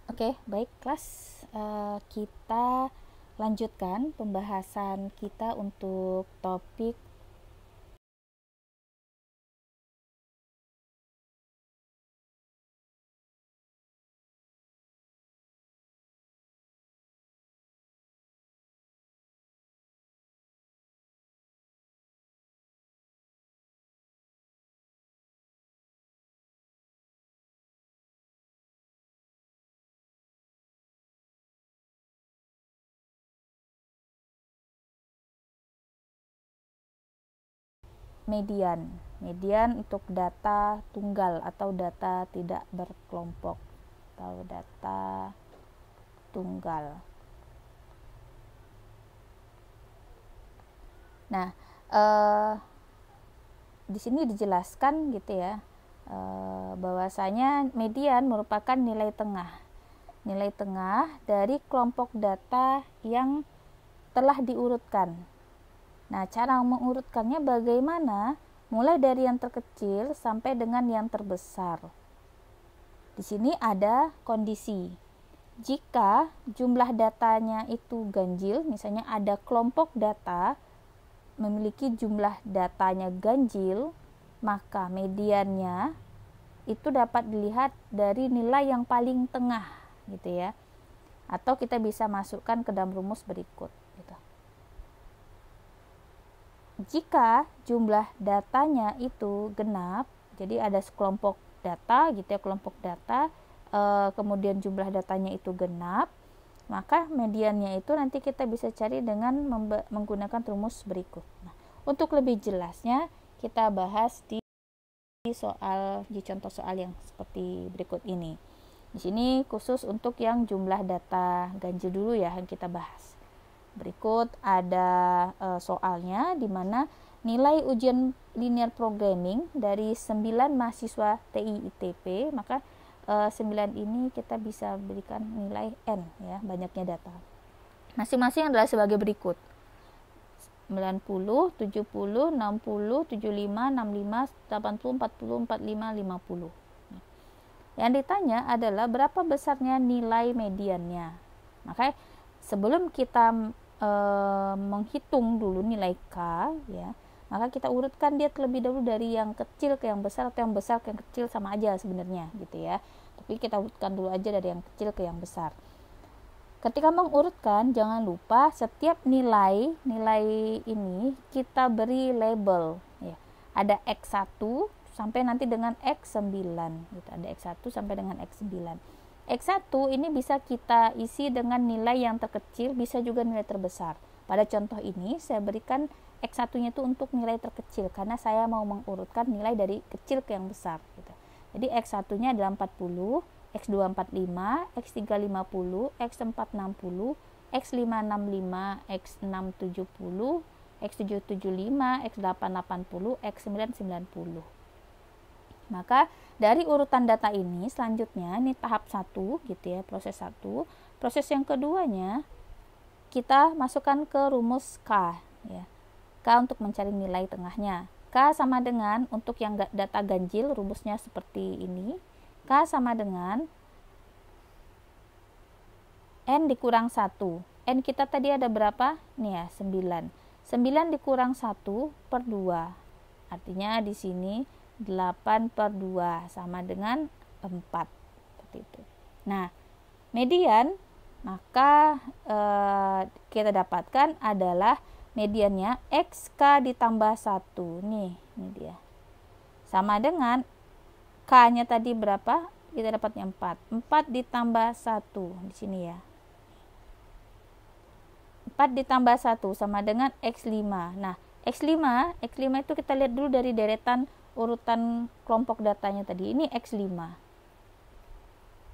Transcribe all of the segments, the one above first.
Oke, baik kelas. Kita lanjutkan pembahasan kita untuk topik median. Median untuk data tunggal atau data tidak berkelompok atau data tunggal. Nah, di sini dijelaskan gitu ya, bahwasanya median merupakan nilai tengah. Nilai tengah dari kelompok data yang telah diurutkan. Nah, cara mengurutkannya bagaimana? Mulai dari yang terkecil sampai dengan yang terbesar. Di sini ada kondisi. Jika jumlah datanya itu ganjil, misalnya ada kelompok data memiliki jumlah datanya ganjil, maka mediannya itu dapat dilihat dari nilai yang paling tengah gitu ya. Atau kita bisa masukkan ke dalam rumus berikut gitu. Jika jumlah datanya itu genap, jadi ada sekelompok data gitu ya, kelompok data, kemudian jumlah datanya itu genap, maka mediannya itu nanti kita bisa cari dengan menggunakan rumus berikut. Nah, untuk lebih jelasnya kita bahas di contoh soal yang seperti berikut ini. Di sini khusus untuk yang jumlah data ganjil dulu ya yang kita bahas. Berikut ada soalnya di mana nilai ujian linear programming dari 9 mahasiswa TI ITP, maka 9 ini kita bisa berikan nilai N ya, banyaknya data. Masing-masing adalah sebagai berikut. 90, 70, 60, 75, 65, 80, 40, 45, 50. Yang ditanya adalah berapa besarnya nilai mediannya. Maka sebelum kita menghitung dulu nilai K ya, maka kita urutkan dia terlebih dahulu dari yang kecil ke yang besar, atau yang besar ke yang kecil, sama aja sebenarnya gitu ya. Tapi kita urutkan dulu aja dari yang kecil ke yang besar. Ketika mengurutkan, jangan lupa setiap nilai ini kita beri label ya. Ada X1 sampai nanti dengan X9 gitu. Ada X1 sampai dengan X9. X1 ini bisa kita isi dengan nilai yang terkecil, bisa juga nilai terbesar. Pada contoh ini saya berikan X1-nya itu untuk nilai terkecil karena saya mau mengurutkan nilai dari kecil ke yang besar gitu. Jadi X1-nya adalah 40, X2 45, X3 50, X4 60, X5 65, X6 70, X7 75, X8 80, X9 90. Maka dari urutan data ini selanjutnya ini tahap 1 gitu ya, proses 1. Proses yang keduanya kita masukkan ke rumus K ya. K untuk mencari nilai tengahnya. K sama dengan untuk yang data ganjil rumusnya seperti ini. K sama dengan N dikurang 1. N kita tadi ada berapa? Nih ya, 9. 9 dikurang 1 per 2. Artinya di sini 8 per 2 sama dengan 4. Seperti itu. Nah, median maka kita dapatkan adalah mediannya XK ditambah 1. Nih, ini dia. Sama dengan K-nya tadi berapa? Kita dapatnya 4. 4 ditambah 1 di sini ya. 4 ditambah 1 sama dengan X5. Nah, X5 itu kita lihat dulu dari deretan urutan kelompok datanya tadi. Ini X5.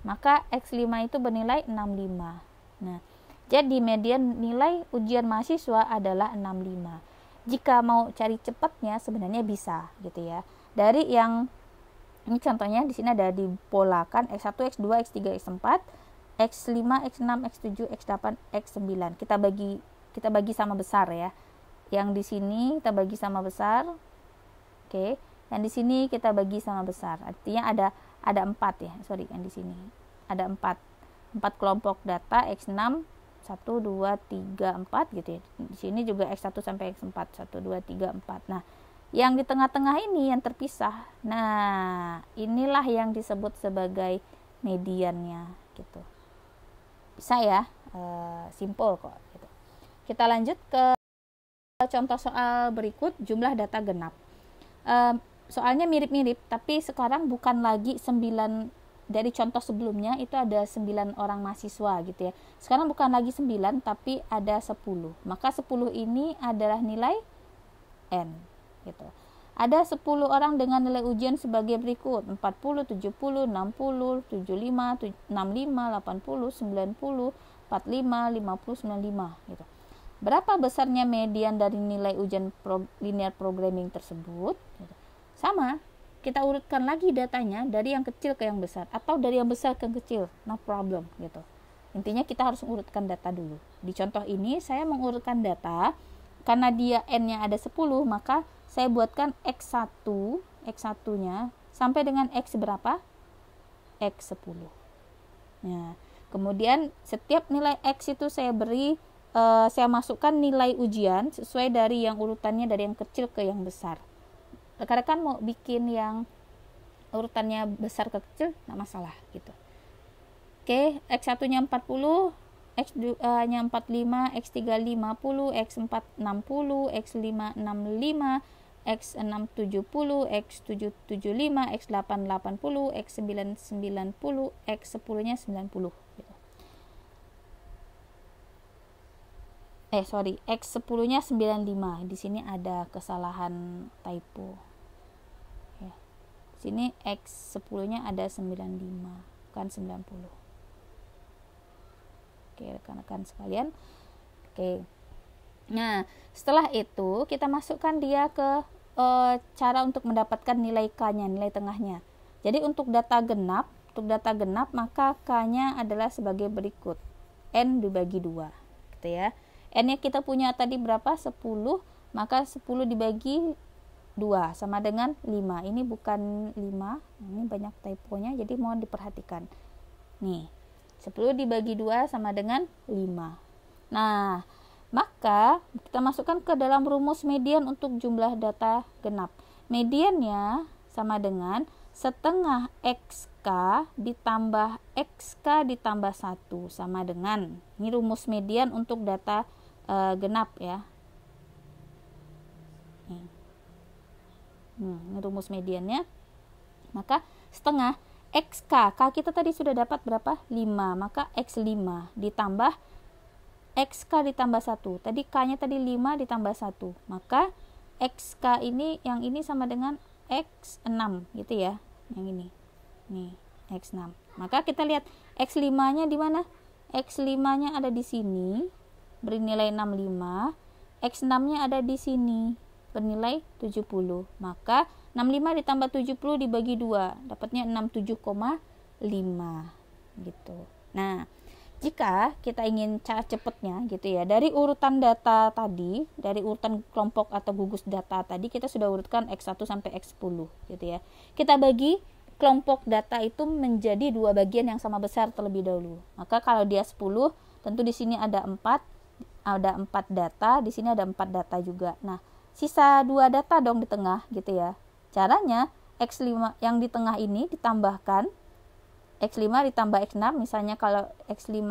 Maka X5 itu bernilai 65. Nah, jadi median nilai ujian mahasiswa adalah 65. Jika mau cari cepatnya sebenarnya bisa gitu ya. Dari yang ini contohnya di sini ada dipolakan X1, X2, X3, X4, X5, X6, X7, X8, X9. Kita bagi sama besar ya. Yang di sini kita bagi sama besar. Oke. Yang di sini kita bagi sama besar. Artinya ada 4 ya. Sorry, yang di sini ada 4. 4 kelompok data X6 1 2 3 4 gitu ya. Di sini juga X1 sampai X4 1 2 3 4. Nah, yang di tengah-tengah ini yang terpisah. Nah, inilah yang disebut sebagai mediannya gitu. Bisa ya, simple kok gitu. Kita lanjut ke contoh soal berikut, jumlah data genap. Soalnya mirip-mirip, tapi sekarang bukan lagi 9. Dari contoh sebelumnya itu ada 9 orang mahasiswa gitu ya. Sekarang bukan lagi 9 tapi ada 10. Maka 10 ini adalah nilai N gitu. Ada 10 orang dengan nilai ujian sebagai berikut: 40, 70, 60, 75, 65, 80, 90, 45, 50, 95 gitu. Berapa besarnya median dari nilai ujian linear programming tersebut? Gitu. Sama, kita urutkan lagi datanya dari yang kecil ke yang besar atau dari yang besar ke yang kecil, no problem gitu. Intinya kita harus urutkan data dulu. Di contoh ini saya mengurutkan data karena dia N-nya ada 10, maka saya buatkan X1-nya sampai dengan X berapa? X10. Nah, kemudian setiap nilai X itu saya beri, saya masukkan nilai ujian sesuai dari yang urutannya dari yang kecil ke yang besar. Rekan-rekan mau bikin yang urutannya besar ke kecil, nggak masalah gitu. Oke, X1-nya 40, X2-nya 45, X3 50, X4 60, X5 65, X6 70, X7 75, X8 80, X9 90, X10-nya 90 gitu. X10-nya 95. Di sini ada kesalahan typo. Ya. Sini X10-nya ada 95, bukan 90. Oke, rekan-rekan sekalian. Oke. Nah, setelah itu kita masukkan dia ke cara untuk mendapatkan nilai K-nya, nilai tengahnya. Jadi untuk data genap maka K-nya adalah sebagai berikut. N dibagi 2, gitu ya. N-nya kita punya tadi berapa? 10, maka 10 dibagi 2 sama dengan 5. Ini bukan 5, ini banyak typonya, jadi mohon diperhatikan. Nih, 10 dibagi 2 sama dengan 5. Nah, maka kita masukkan ke dalam rumus median untuk jumlah data genap. Mediannya sama dengan setengah XK ditambah XK ditambah 1 sama dengan, ini rumus median untuk data genap ya. Ini rumus mediannya. Maka setengah XK, K kita tadi sudah dapat berapa? 5, maka X5 ditambah XK ditambah 1. Tadi K-nya tadi 5 ditambah 1. Maka XK ini, yang ini sama dengan X6 gitu ya. Yang ini. Nih, X6. Maka kita lihat X5-nya di mana? X5-nya ada di sini, bernilai 65. X6-nya ada di sini, bernilai 70. Maka 65 ditambah 70 dibagi 2, dapatnya 67,5 gitu. Nah, jika kita ingin cara cepatnya gitu ya, dari urutan data tadi, dari urutan kelompok atau gugus data tadi, kita sudah urutkan X1 sampai X10 gitu ya. Kita bagi kelompok data itu menjadi 2 bagian yang sama besar terlebih dahulu. Maka kalau dia 10, tentu di sini ada 4 data, di sini ada 4 data juga. Nah, sisa 2 data dong di tengah gitu ya. Caranya X5 yang di tengah ini ditambahkan X5 ditambah X6, misalnya kalau X5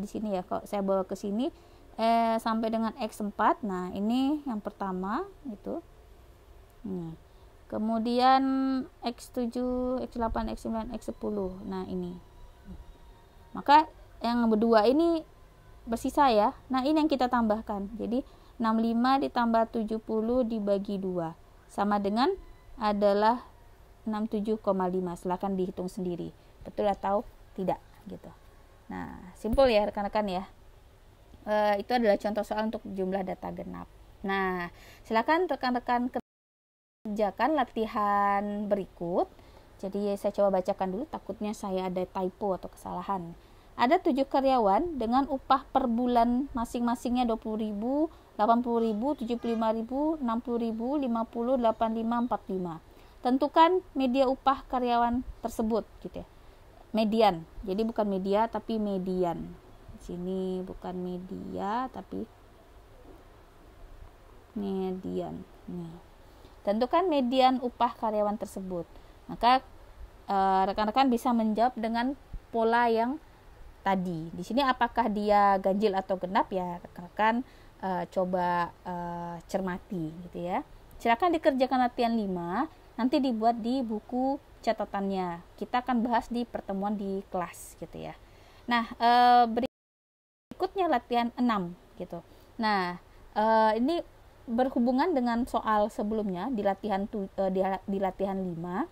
di sini ya, kalau saya bawa ke sini sampai dengan X4. Nah, ini yang pertama gitu. Kemudian X7, X8, X9, X10. Nah, ini. Maka yang berdua ini bersisa ya. Nah, ini yang kita tambahkan. Jadi 65 ditambah 70 dibagi 2 sama dengan adalah 67,5. Silakan dihitung sendiri. Betul atau tidak gitu. Nah, simpel ya rekan-rekan ya. Itu adalah contoh soal untuk jumlah data genap. Nah, silakan rekan-rekan kerjakan latihan berikut. Jadi saya coba bacakan dulu, takutnya saya ada typo atau kesalahan. Ada 7 karyawan dengan upah per bulan masing-masingnya 20.000, 80.000, 75.000, 60.000, 50, 85, 45. Tentukan media upah karyawan tersebut gitu ya. median. Jadi bukan media tapi median. Di sini bukan media tapi median. Nih. Tentukan median upah karyawan tersebut. Maka rekan-rekan bisa menjawab dengan pola yang tadi. Di sini apakah dia ganjil atau genap ya, rekan-rekan coba cermati gitu ya. Silakan dikerjakan latihan 5, nanti dibuat di buku catatannya. Kita akan bahas di pertemuan di kelas gitu ya. Nah, berikutnya latihan 6 gitu. Nah, ini berhubungan dengan soal sebelumnya di latihan di latihan 5.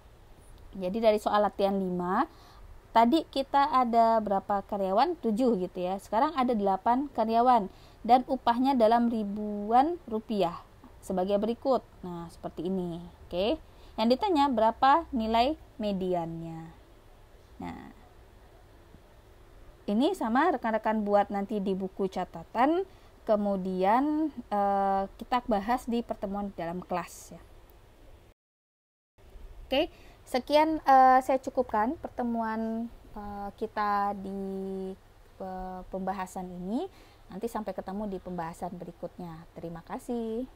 Jadi dari soal latihan 5 tadi kita ada berapa karyawan? 7 gitu ya. Sekarang ada 8 karyawan dan upahnya dalam ribuan rupiah sebagai berikut. Nah, seperti ini. Oke. Yang ditanya berapa nilai mediannya. Nah, ini sama rekan-rekan buat nanti di buku catatan, kemudian kita bahas di pertemuan dalam kelas ya. Oke, sekian saya cukupkan pertemuan kita di pembahasan ini. Nanti sampai ketemu di pembahasan berikutnya. Terima kasih.